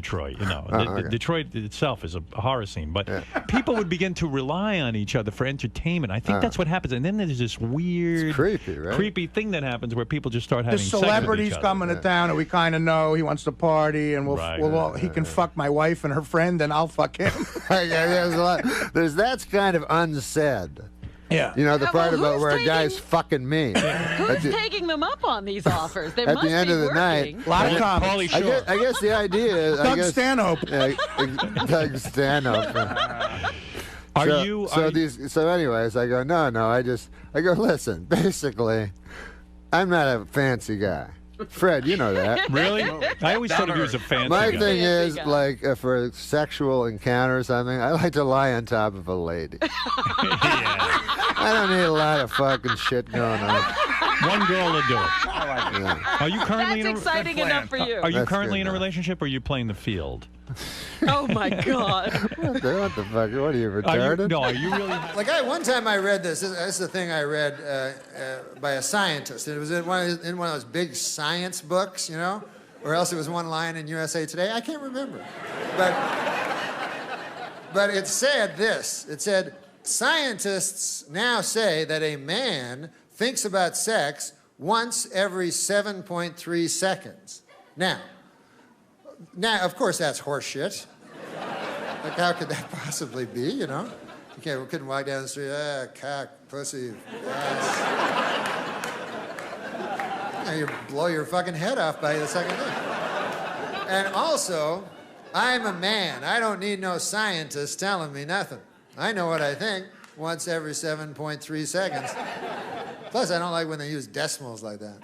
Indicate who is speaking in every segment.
Speaker 1: Detroit, you know. Detroit itself is a horror scene, but people would begin to rely on each other for entertainment. I think that's what happens, and then there's this weird,
Speaker 2: it's creepy, right?
Speaker 1: creepy thing that happens where people just start having
Speaker 3: The
Speaker 1: sex with each
Speaker 3: celebrity's
Speaker 1: other.
Speaker 3: coming to town, and we kind of know he wants to party, and he can fuck my wife and her friend, and I'll fuck him.
Speaker 2: That's kind of unsaid.
Speaker 3: Yeah.
Speaker 2: You know, the part about where
Speaker 4: taking,
Speaker 2: a guy's fucking me.
Speaker 4: Who's taking them up on these offers? They
Speaker 2: at
Speaker 4: must
Speaker 2: the end
Speaker 4: be
Speaker 2: of the
Speaker 4: working.
Speaker 2: night.
Speaker 3: A lot of comments.
Speaker 2: I guess the idea is...
Speaker 3: Doug Stanhope.
Speaker 2: Doug Stanhope. So anyways, I go, no, I go, listen, basically, I'm not a fancy guy. Fred, you know that.
Speaker 1: Really? I always thought of you as a fancy
Speaker 2: My
Speaker 1: guy.
Speaker 2: thing is, like, for a sexual encounter or something, I like to lie on top of a lady. I don't need a lot of fucking shit going on.
Speaker 1: One girl will do it.
Speaker 2: Yeah.
Speaker 1: Are you currently
Speaker 4: That's exciting enough for you.
Speaker 1: Are you
Speaker 2: That's
Speaker 1: currently
Speaker 2: good,
Speaker 1: in a
Speaker 2: man.
Speaker 1: relationship, or are you playing the field?
Speaker 4: Oh my God.
Speaker 2: What the fuck? What are you, retarded?
Speaker 1: Are you really?
Speaker 5: Like one time I read this. This is the thing I read by a scientist. It was in one of those big science books, you know, or else it was one line in USA Today. I can't remember, but it said this. It said, scientists now say that a man thinks about sex once every 7.3 seconds. Now, of course, that's horseshit. Like, how could that possibly be, you know? We couldn't walk down the street, cock, pussy, ass. You blow your fucking head off by the second day. And also, I'm a man. I don't need no scientist telling me nothing. I know what I think once every 7.3 seconds. Plus, I don't like when they use decimals like that.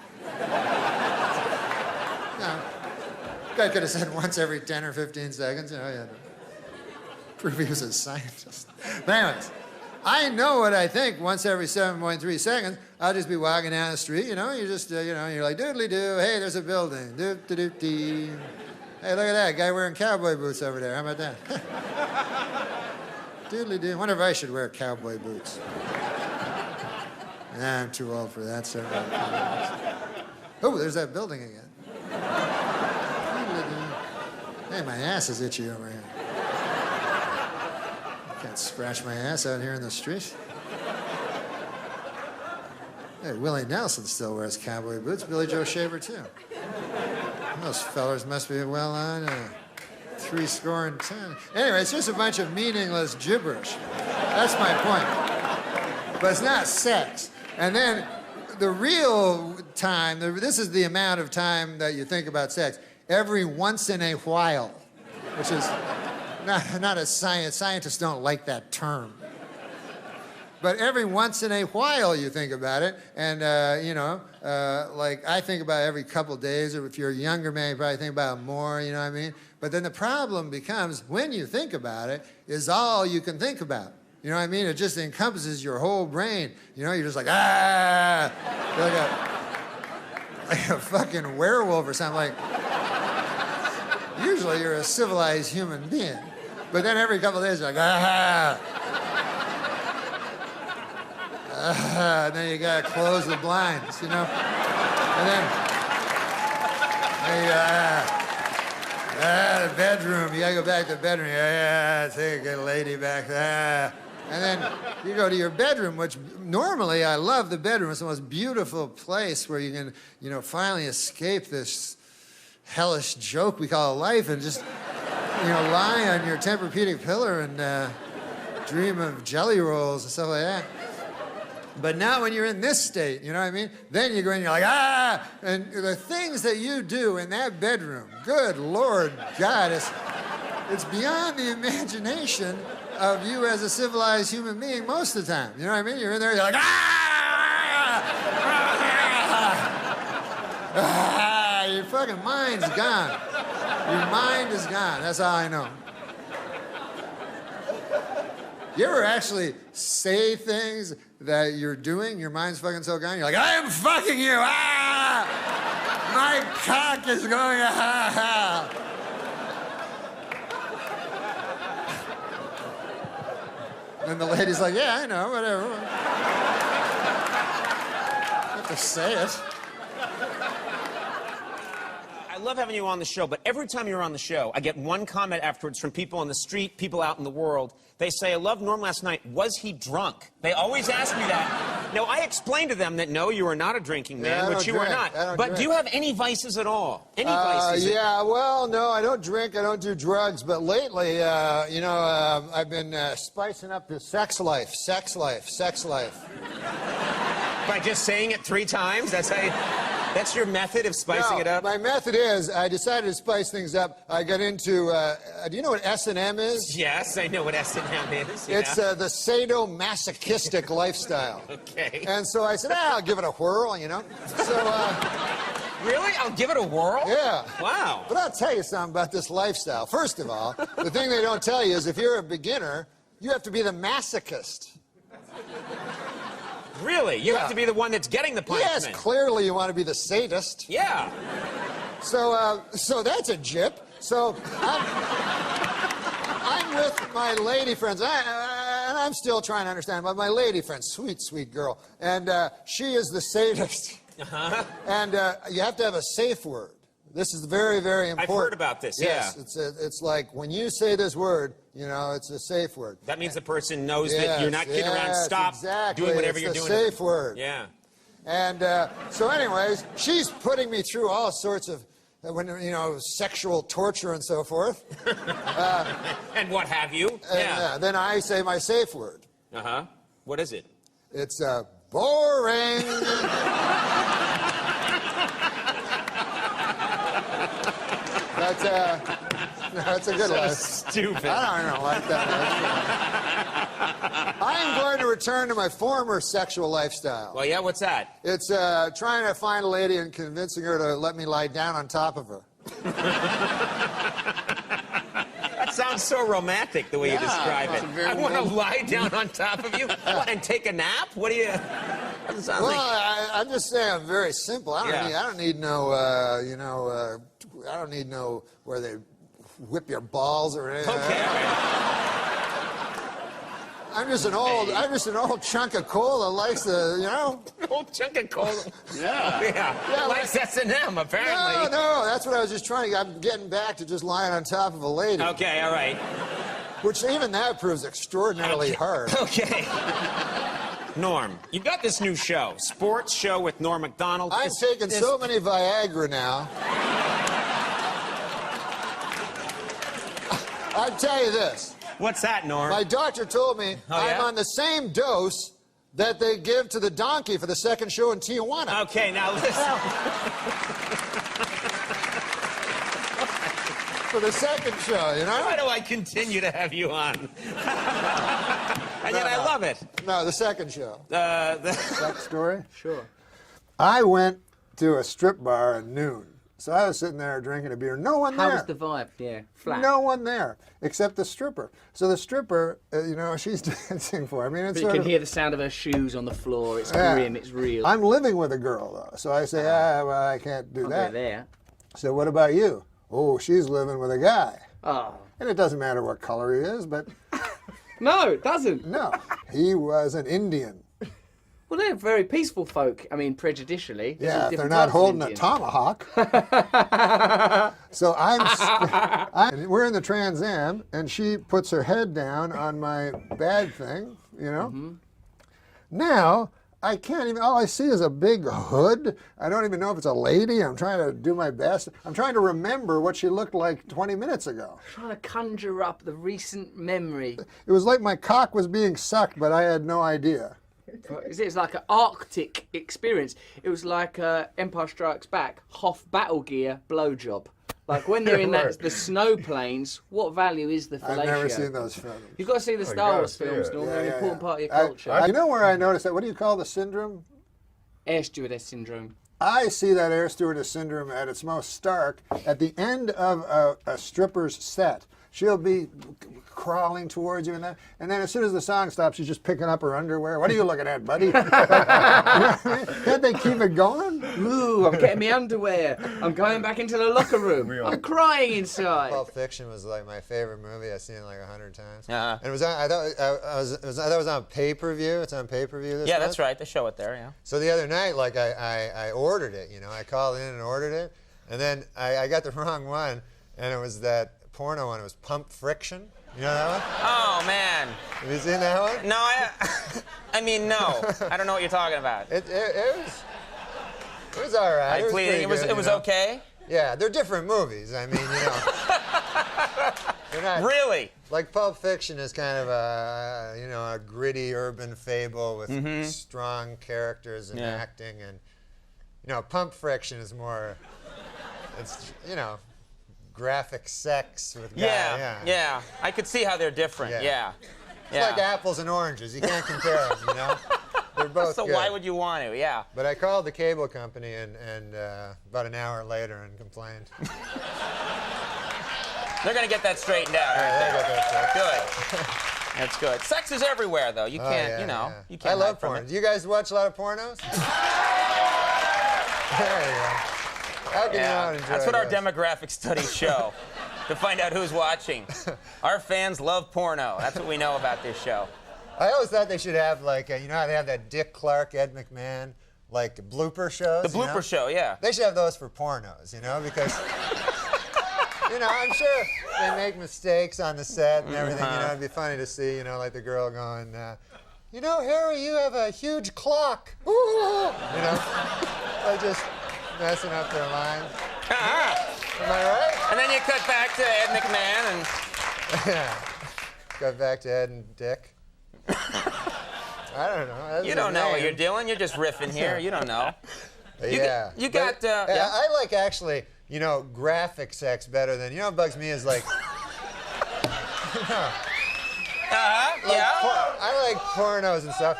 Speaker 5: Guy could have said once every 10 or 15 seconds, you know, yeah. Prove he was a scientist. But anyways, I know what I think once every 7.3 seconds. I'll just be walking down the street, you know, you're like, doodly-doo, hey, there's a building, doop-de-doop-dee. Hey, look at that, guy wearing cowboy boots over there, how about that? Doodly-doo, wonder if I should wear cowboy boots. Nah, I'm too old for that, sir. Oh, there's that building again. Hey, my ass is itchy over here. Can't scratch my ass out here in the street. Hey, Willie Nelson still wears cowboy boots. Billy Joe Shaver, too. Those fellers must be well on 70. Anyway, it's just a bunch of meaningless gibberish. That's my point. But it's not sex. And then the real time, this is the amount of time that you think about sex. Every once in a while, which is not a science. Scientists don't like that term. But every once in a while you think about it, and like I think about it every couple days, or if you're a younger man, you probably think about it more, you know what I mean? But then the problem becomes, when you think about it, is all you can think about. You know what I mean? It just encompasses your whole brain. You know, you're just like, ah! You're like a fucking werewolf or something. Like, usually you're a civilized human being. But then every couple of days you're like, ah! And then you gotta close the blinds, you know? And then, the bedroom, you gotta go back to the bedroom. Take a lady back there. And then you go to your bedroom, which normally I love the bedroom. It's the most beautiful place where you can, you know, finally escape this hellish joke we call life and just, you know, lie on your Tempur-Pedic pillow and dream of jelly rolls and stuff like that. But now when you're in this state, you know what I mean? Then you go in and you're like, ah! And the things that you do in that bedroom, good Lord God, it's beyond the imagination of you as a civilized human being most of the time. You know what I mean? You're in there, you're like, ah! Ah! Your fucking mind's gone. Your mind is gone. That's all I know. You ever actually say things that you're doing, your mind's fucking so gone, you're like, I am fucking you, ah! My cock is going, ah! And the lady's like, yeah, I know, whatever. You have to say it.
Speaker 6: I love having you on the show, but every time you're on the show, I get one comment afterwards from people on the street, people out in the world. They say, I loved Norm last night. Was he drunk? They always ask me that. Now, I explained to them that, no, you are not a drinking man, which you are not. But do you have any vices at all? Any vices?
Speaker 5: Yeah, well, no, I don't drink, I don't do drugs, but lately, you know, I've been spicing up the sex life.
Speaker 6: By just saying it 3 times? That's how you... That's your method of spicing it up?
Speaker 5: My method is, I decided to spice things up. I got into, do you know what S&M is?
Speaker 6: Yes, I know what S&M is. Yeah.
Speaker 5: It's the sadomasochistic lifestyle.
Speaker 6: Okay.
Speaker 5: And so I said, I'll give it a whirl, you know? So,
Speaker 6: really? I'll give it a whirl?
Speaker 5: Yeah.
Speaker 6: Wow.
Speaker 5: But I'll tell you something about this lifestyle. First of all, the thing they don't tell you is if you're a beginner, you have to be the masochist.
Speaker 6: Really? You have to be the one that's getting the punishment.
Speaker 5: Yes, clearly you want to be the sadist.
Speaker 6: Yeah.
Speaker 5: So, so that's a jip. So I'm with my lady friends, and I'm still trying to understand, but my lady friend, sweet, sweet girl, and she is the sadist.
Speaker 6: Uh-huh.
Speaker 5: And you have to have a safe word. This is very, very important.
Speaker 6: I've heard about this,
Speaker 5: yes,
Speaker 6: yeah.
Speaker 5: It's like when you say this word, you know, it's a safe word.
Speaker 6: That means the person knows that you're not kidding around. Stop doing whatever you're doing.
Speaker 5: It's a safe word.
Speaker 6: Yeah.
Speaker 5: And so anyways, she's putting me through all sorts of, you know, sexual torture and so forth.
Speaker 6: And what have you. Yeah.
Speaker 5: Then I say my safe word.
Speaker 6: Uh-huh. What is it?
Speaker 5: It's boring. That's a good one.
Speaker 6: Stupid.
Speaker 5: I don't like that. I am going to return to my former sexual lifestyle.
Speaker 6: Well, yeah, what's that?
Speaker 5: It's trying to find a lady and convincing her to let me lie down on top of her.
Speaker 6: That sounds so romantic, the way you describe it. I want to lie down on top of you and take a nap? What do you... Doesn't sound
Speaker 5: I'm just saying I'm very simple. I don't need no, you know, I don't need no where they whip your balls or anything.
Speaker 6: Okay.
Speaker 5: I'm just an old chunk of coal that likes to, you know.
Speaker 6: Old chunk of coal. Yeah. Likes S&M, apparently.
Speaker 5: No, that's what I was just trying to. I'm getting back to just lying on top of a lady.
Speaker 6: Okay, all right.
Speaker 5: Which even that proves extraordinarily hard.
Speaker 6: Okay. Norm, you've got this new show, sports show with Norm MacDonald.
Speaker 5: I'm taking so many Viagra now. I'll tell you this.
Speaker 6: What's that, Norm?
Speaker 5: My doctor told me I'm on the same dose that they give to the donkey for the second show in Tijuana.
Speaker 6: Okay, now listen.
Speaker 5: For the second show, you know?
Speaker 6: Why do I continue to have you on? And yet I love it.
Speaker 5: No, the second show.
Speaker 2: Sex story?
Speaker 3: Sure.
Speaker 2: I went to a strip bar at noon. So I was sitting there drinking a beer. No one there.
Speaker 7: How was the vibe? Yeah, flat.
Speaker 2: No one there except the stripper. So the stripper, you know, she's dancing for. I mean, it's
Speaker 7: but you can hear the sound of her shoes on the floor. It's grim. It's real.
Speaker 2: I'm living with a girl though, so I say, well, I can't do that.
Speaker 7: There.
Speaker 2: So what about you? Oh, she's living with a guy.
Speaker 7: Oh.
Speaker 2: And it doesn't matter what color he is, but
Speaker 7: no, it doesn't.
Speaker 2: No, he was an Indian.
Speaker 7: Well, they're very peaceful folk. I mean, prejudicially.
Speaker 2: Yeah, if they're not holding a tomahawk. So we're in the Trans Am, and she puts her head down on my bag thing, you know. Mm-hmm. Now, I can't even, all I see is a big hood. I don't even know if it's a lady. I'm trying to do my best. I'm trying to remember what she looked like 20 minutes ago.
Speaker 7: Trying to conjure up the recent memory.
Speaker 2: It was like my cock was being sucked, but I had no idea.
Speaker 7: It's like an Arctic experience. It was like Empire Strikes Back, Hoth Battle Gear blowjob. Like when they're in the snow planes, what value is the fellatio?
Speaker 2: I've never seen those films.
Speaker 7: You've got to see the Star Wars films, Norm. They're an important part of your culture.
Speaker 2: You know where I noticed that? What do you call the syndrome?
Speaker 7: Air stewardess syndrome.
Speaker 2: I see that air stewardess syndrome at its most stark at the end of a stripper's set. She'll be crawling towards you and then as soon as the song stops, she's just picking up her underwear. What are you looking at, buddy? Can't they keep it going?
Speaker 7: Ooh, I'm getting my underwear. I'm going back into the locker room. I'm crying inside.
Speaker 5: Pulp Fiction was like my favorite movie. I've seen it like 100 times. And it was on, I thought it was on pay-per-view. It's on pay-per-view this month?
Speaker 6: That's right. They show it there, yeah.
Speaker 5: So the other night, like I ordered it, you know. I called in and ordered it.
Speaker 2: And then I got the wrong one, and it was that porno one. It was Pump Friction. You know that one?
Speaker 6: Oh, man.
Speaker 2: Have you seen that one?
Speaker 6: No, I mean, no. I don't know what you're talking about.
Speaker 2: It was all right.
Speaker 6: It was okay?
Speaker 2: Yeah, they're different movies. I mean, you know. They're not,
Speaker 6: really?
Speaker 2: Like Pulp Fiction is kind of a, you know, a gritty urban fable with strong characters and acting, and you know, Pump Friction is more, it's, you know, graphic sex with guys.
Speaker 6: Yeah. I could see how they're different. Yeah.
Speaker 2: It's like apples and oranges. You can't compare them, you know? They're both
Speaker 6: So
Speaker 2: good.
Speaker 6: why would you want to? Yeah.
Speaker 2: But I called the cable company and about an hour later and complained.
Speaker 6: They're going to get that straightened out.
Speaker 2: Yeah, they got that
Speaker 6: straightened. Good. That's good. Sex is everywhere, though. You can't, you know. You can't.
Speaker 2: I love porn. Do you guys watch a lot of pornos? There you go. How can you not enjoy
Speaker 6: That's what
Speaker 2: those?
Speaker 6: our demographic studies show. To find out who's watching. Our fans love porno. That's what we know about this show.
Speaker 2: I always thought they should have, like, you know how they have that Dick Clark, Ed McMahon, like, blooper shows?
Speaker 6: The blooper show, yeah.
Speaker 2: They should have those for pornos, you know, because, you know, I'm sure they make mistakes on the set and everything, you know. It'd be funny to see, you know, like the girl going, you know, Harry, you have a huge clock. Ooh. You know, like just messing up their lines. Am I right?
Speaker 6: And then you cut back to Ed McMahon and...
Speaker 2: Yeah. Cut back to Ed and Dick. I don't know. That's
Speaker 6: you don't know what you're doing. You're just riffing here. You don't know.
Speaker 2: Yeah.
Speaker 6: You got...
Speaker 2: I like, actually, you know, graphic sex better than... You know what bugs me is, like... I like pornos and stuff.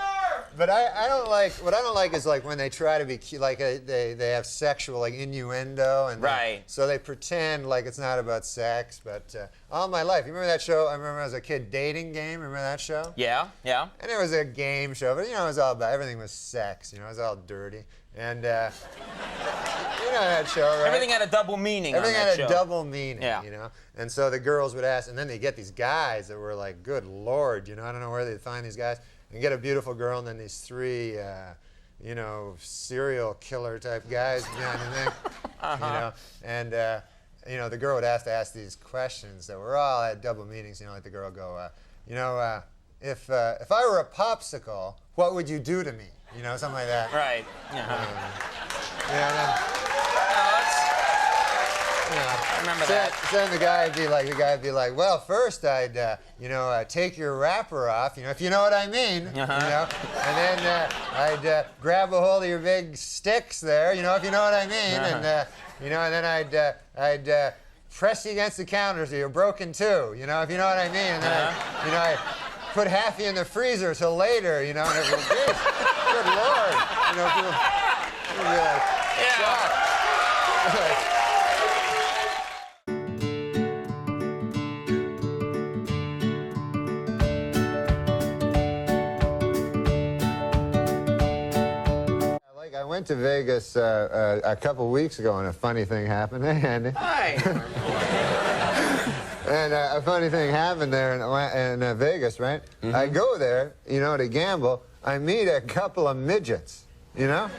Speaker 2: But I don't like, what I don't like is like when they try to be cute, like they have sexual like innuendo, and so they pretend like it's not about sex. But all my life, you remember that show? I remember as a kid, Dating Game. Remember that show?
Speaker 6: Yeah.
Speaker 2: And it was a game show, but you know it was all about, everything was sex. You know, it was all dirty, and you know that show, right?
Speaker 6: Everything had a double meaning.
Speaker 2: Everything
Speaker 6: on that
Speaker 2: had a
Speaker 6: show.
Speaker 2: double meaning. You know, and so the girls would ask, and then they get these guys that were like, good Lord, you know, I don't know where they'd find these guys. And get a beautiful girl, and then these three, you know, serial killer type guys behind the thing, you know. And, you know, the girl would have to ask these questions that were all at double meanings. You know, like the girl would go, you know, if I were a popsicle, what would you do to me? You know, something like that.
Speaker 6: Right. I remember that.
Speaker 2: Then the guy would be like, well, first I'd, you know, take your wrapper off, you know, if you know what I mean, you know, and then I'd grab a hold of your big sticks there, you know, if you know what I mean, and, you know, and then I'd press you against the counter so you're broken too, you know, if you know what I mean, and then you know, I put half you in the freezer till later, you know, and it was, good Lord, you know, people would be like, shocked. I went to Vegas a couple weeks ago, and a funny thing happened. Hey, Andy.
Speaker 6: Hi.
Speaker 2: And a funny thing happened there in Vegas, right? I go there, you know, to gamble. I meet a couple of midgets, you know?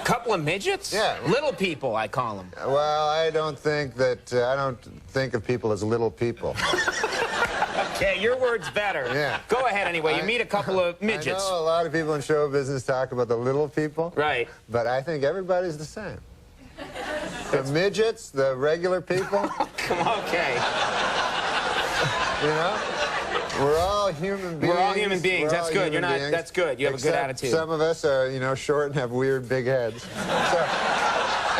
Speaker 6: Couple of midgets?
Speaker 2: Yeah.
Speaker 6: Little people, I call them.
Speaker 2: Well, I don't think of people as little people.
Speaker 6: Okay, your word's better.
Speaker 2: Yeah.
Speaker 6: Go ahead anyway. You meet a couple of midgets.
Speaker 2: I know a lot of people in show business talk about the little people.
Speaker 6: Right.
Speaker 2: But I think everybody's the same. The midgets, the regular people.
Speaker 6: Okay.
Speaker 2: You know? We're all human beings.
Speaker 6: We're all human beings. That's good. You're not. That's good. You have a good attitude.
Speaker 2: Some of us are, you know, short and have weird big heads. So,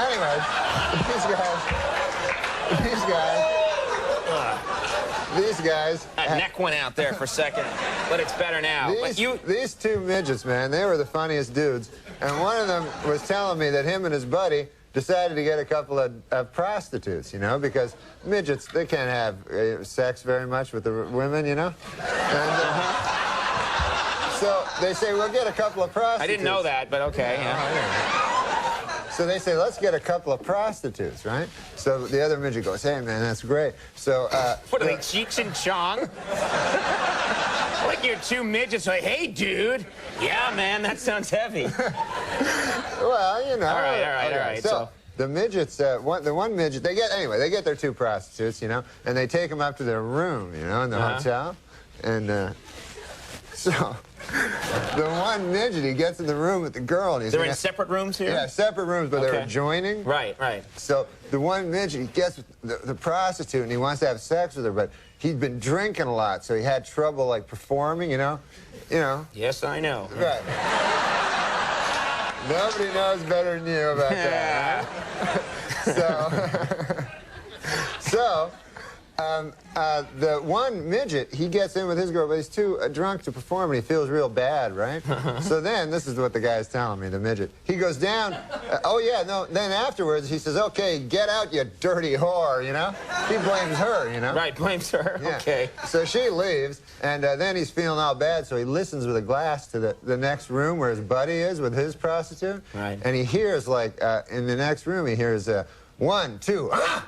Speaker 2: anyway, these guys.
Speaker 6: That neck went out there for a second, but it's better now.
Speaker 2: These two midgets, man, they were the funniest dudes. And one of them was telling me that him and his buddy decided to get a couple of prostitutes, you know, because midgets, they can't have sex very much with the women, you know. And, so they say, we'll get a couple of prostitutes.
Speaker 6: I didn't know that, but okay. Yeah.
Speaker 2: So they say, let's get a couple of prostitutes, right? So the other midget goes, hey, man, that's great. So,
Speaker 6: what are they, Cheech and Chong? Like you're two midgets, like, hey, dude. Yeah, man, that sounds heavy.
Speaker 2: Well, you know.
Speaker 6: All right.
Speaker 2: So the midgets, the one midget, they get their 2 prostitutes, you know, and they take them up to their room, you know, in the hotel. And so the one midget, he gets in the room with the girl. And
Speaker 6: they're in separate rooms here?
Speaker 2: Yeah, separate rooms, but they're adjoining.
Speaker 6: Right, right.
Speaker 2: So the one midget, he gets with the prostitute, and he wants to have sex with her, but he'd been drinking a lot, so he had trouble, like, performing, you know?
Speaker 6: Yes, I know.
Speaker 2: Right. Nobody knows better than you about that. So the one midget, he gets in with his girl, but he's too drunk to perform, and he feels real bad, right? So then, this is what the guy's telling me, the midget. He goes down, then afterwards, he says, okay, get out, you dirty whore, you know? He blames her, you know?
Speaker 6: Right, blames her, okay.
Speaker 2: So she leaves, and then he's feeling all bad, so he listens with a glass to the next room where his buddy is with his prostitute.
Speaker 6: Right.
Speaker 2: And he hears, like, in the next room, he hears, 1, 2, ah!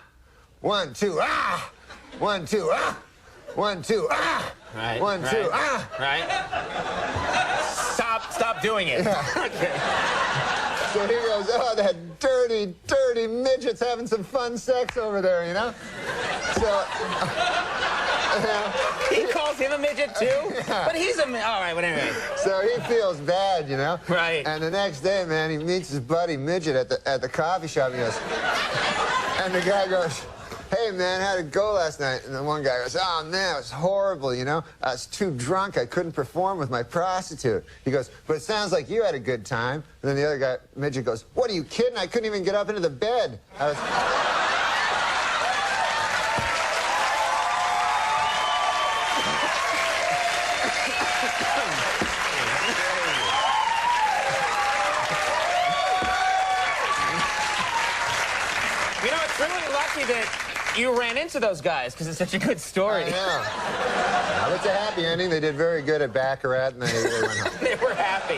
Speaker 2: 1, 2, ah! 1, 2, ah! 1, 2, ah!
Speaker 6: Right.
Speaker 2: 1, 2, ah!
Speaker 6: Right. Stop doing it.
Speaker 2: Yeah.
Speaker 6: Okay.
Speaker 2: So he goes, oh, that dirty, dirty midget's having some fun sex over there, you know? So...
Speaker 6: he calls him a midget, too?
Speaker 2: Yeah.
Speaker 6: But he's a midget. All right, but anyway.
Speaker 2: So he feels bad, you know?
Speaker 6: Right.
Speaker 2: And the next day, man, he meets his buddy midget at the coffee shop. He goes... And the guy goes... Hey, man, how'd it go last night? And the one guy goes, oh, man, it was horrible, you know? I was too drunk. I couldn't perform with my prostitute. He goes, but it sounds like you had a good time. And then the other guy, midget, goes, what, are you kidding? I couldn't even get up into the bed. I was...
Speaker 6: You know, it's really lucky that you ran into those guys, because it's such a good story.
Speaker 2: I know. Well, it's a happy ending. They did very good at Baccarat, and they went home.
Speaker 6: They were happy.